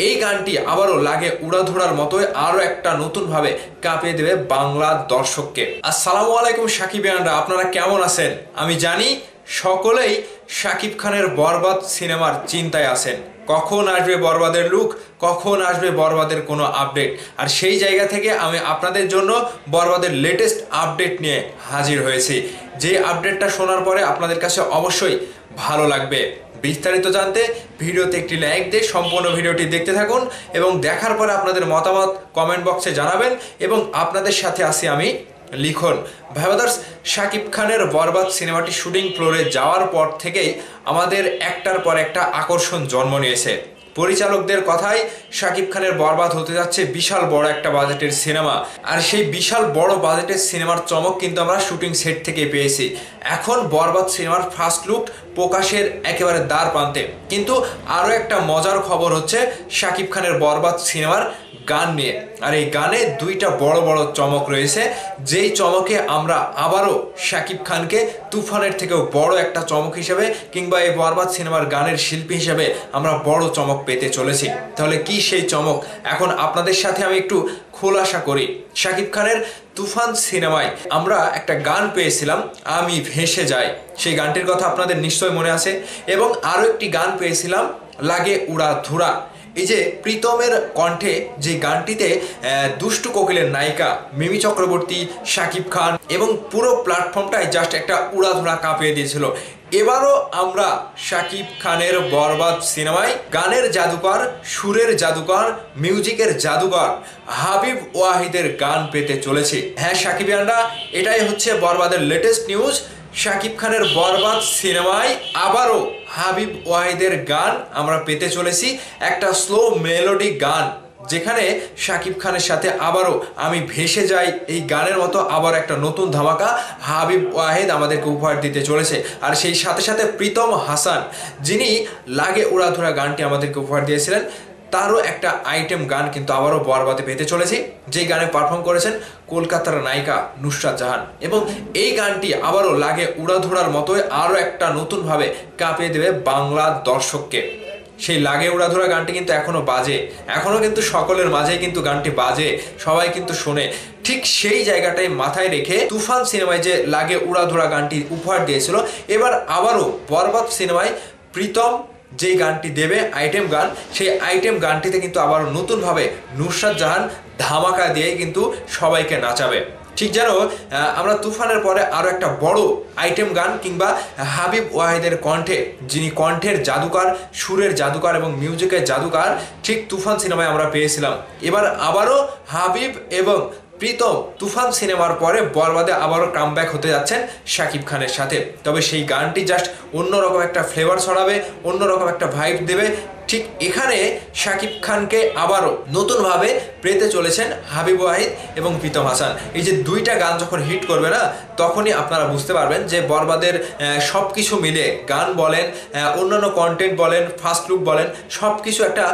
এই গানটি আবারও লাগে উড়াধুরার মতোই আরো একটা নতুন ভাবে কাঁপিয়ে দেবে বাংলা দর্শককে। আসসালামু আলাইকুম সাকিবিয়ানরা, আপনারা কেমন আছেন? আমি জানি সকলেই শাকিব খানের বরবাদ সিনেমার চিন্তায় আছেন, কখন আসবে বরবাদের লুক, কখন আসবে বরবাদের কোনো আপডেট। আর সেই জায়গা থেকে আমি আপনাদের জন্য বরবাদের লেটেস্ট আপডেট নিয়ে হাজির হয়েছি, যে আপডেটটা শোনার পরে আপনাদের কাছে অবশ্যই ভালো লাগবে। বিস্তারিত জানতে ভিডিওতে একটি লাইক দিয়ে সম্পূর্ণ ভিডিওটি দেখতে থাকুন এবং দেখার পরে আপনাদের মতামত কমেন্ট বক্সে জানাবেন এবং আপনাদের সাথে আছি আমি লিখন। ভাইবাদার্স, শাকিব খানের বরবাদ সিনেমাটি শুটিং ফ্লোরে যাওয়ার পর থেকেই আমাদের একটার পর একটা আকর্ষণ জন্ম নিয়েছে। পরিচালকদের কথাই শাকিব খানের বরবাদ হতে যাচ্ছে বিশাল বড় একটা বাজেটের সিনেমা, আর সেই বিশাল বড় বাজেটের সিনেমার চমক কিন্তু আমরা শুটিং সেট থেকে পেয়েছি। এখন বরবাদ সিনেমার ফার্স্ট লুক প্রকাশের একেবারে দ্বার প্রান্তে, কিন্তু আরও একটা মজার খবর হচ্ছে শাকিব খানের বরবাদ সিনেমার গান নিয়ে। আর এই গানে দুইটা বড় বড় চমক রয়েছে, যেই চমকে আমরা আবারও শাকিব খানকে তুফানের থেকেও বড় একটা চমক হিসেবে কিংবা এই বরবাদ সিনেমার গানের শিল্পী হিসেবে আমরা বড় চমক পেতে চলেছি। তাহলে কি সেই চমক, এখন আপনাদের সাথে আমি একটু খোলাসা করি। শাকিব খানের তুফান সিনেমায় আমরা একটা গান পেয়েছিলাম, আমি ভেসে যাই। সেই গানটির কথা আপনাদের নিশ্চয় মনে আছে। এবং আরও একটি গান পেয়েছিলাম, লাগে উড়াধুরা। এই যে প্রীতমের কণ্ঠে যে গানটিতে দুষ্টু কোকিলের নায়িকা মিমি চক্রবর্তী, শাকিব খান এবং পুরো প্ল্যাটফর্মটাই জাস্ট একটা উড়াধুরা কাঁপিয়ে দিয়েছিল। এবারও আমরা শাকিব খানের বরবাদ সিনেমায় গানের জাদুকর, সুরের জাদুকর, মিউজিকের জাদুকর হাবিব ওয়াহিদের গান পেতে চলেছি। হ্যাঁ সাকিবিয়ানরা, এটাই হচ্ছে বরবাদের লেটেস্ট নিউজ। শাকিব খানের বরবাদ সিনেমায় আবারও হাবিব ওয়াহিদের গান আমরা পেতে চলেছি, একটা স্লো মেলোডি গান, যেখানে শাকিব খানের সাথে আবারও আমি ভেসে যাই এই গানের মতো আবার একটা নতুন ধামাকা হাবিব ওয়াহিদ আমাদেরকে উপহার দিতে চলেছে। আর সেই সাথে সাথে প্রীতম হাসান, যিনি লাগে উড়াধুরা গানটি আমাদেরকে উপহার দিয়েছিলেন, তারও একটা আইটেম গান কিন্তু আবারও বরবাদে পেতে চলেছি, যেই গানে পারফর্ম করেছেন কলকাতার নায়িকা নুসরাত জাহান। এবং এই গানটি আবারও লাগে উড়াধুরার মতোই আরও একটা নতুনভাবে কাঁপিয়ে দেবে বাংলা দর্শককে। সেই লাগে উড়াধুরা গানটি কিন্তু এখনো বাজে, এখনো কিন্তু সকলের মাঝেই কিন্তু গানটি বাজে, সবাই কিন্তু শোনে। ঠিক সেই জায়গাটাই মাথায় রেখে তুফান সিনেমায় যে লাগে উড়াধুরা গানটি উপহার দিয়েছিল, এবার আবারও বরবাদ সিনেমায় প্রীতম যেই গানটি দেবে আইটেম গান, সেই আইটেম গানটিতে কিন্তু আবার নতুনভাবে নুসরাত জাহান ধামাকা দিয়ে কিন্তু সবাইকে নাচাবে। ঠিক যেন আমরা তুফানের পরে আরও একটা বড় আইটেম গান কিংবা হাবিব ওয়াহিদের কণ্ঠে, যিনি কণ্ঠের জাদুকর, সুরের জাদুকর এবং মিউজিকের জাদুকর, ঠিক তুফান সিনেমায় আমরা পেয়েছিলাম। এবার আবারও হাবিব এবং প্রীতম তুফান সিনেমার পরে বরবাদে আবারও কামব্যাক হতে যাচ্ছেন শাকিব খানের সাথে। তবে সেই গানটি জাস্ট অন্যরকম একটা ফ্লেভার ছড়াবে, অন্যরকম একটা ভাইব দেবে। ঠিক এখানে শাকিব খানকে আবারও নতুনভাবে পেতে চলেছেন হাবিব ওয়াহিদ এবং প্রীতম হাসান। এই যে দুইটা গান যখন হিট করবে না, তখনই আপনারা বুঝতে পারবেন যে বরবাদের সব কিছু মিলে, গান বলেন, অন্যান্য কন্টেন্ট বলেন, ফার্স্ট লুক বলেন, সব কিছু একটা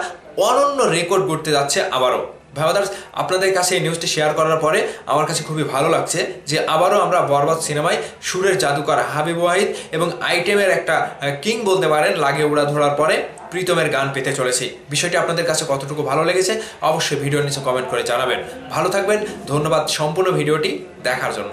অনন্য রেকর্ড করতে যাচ্ছে আবারও। ভাইবাদার্স, আপনাদের কাছে এই নিউজটি শেয়ার করার পরে আমার কাছে খুবই ভালো লাগছে যে আবারও আমরা বরবাদ সিনেমায় সুরের জাদুকর হাবিব ওয়াহিদ এবং আইটেমের একটা কিং বলতে পারেন লাগে উড়াধুরার পরে প্রীতমের গান পেতে চলেছি। বিষয়টি আপনাদের কাছে কতটুকু ভালো লেগেছে অবশ্যই ভিডিওর নিচে কমেন্ট করে জানাবেন। ভালো থাকবেন, ধন্যবাদ সম্পূর্ণ ভিডিওটি দেখার জন্য।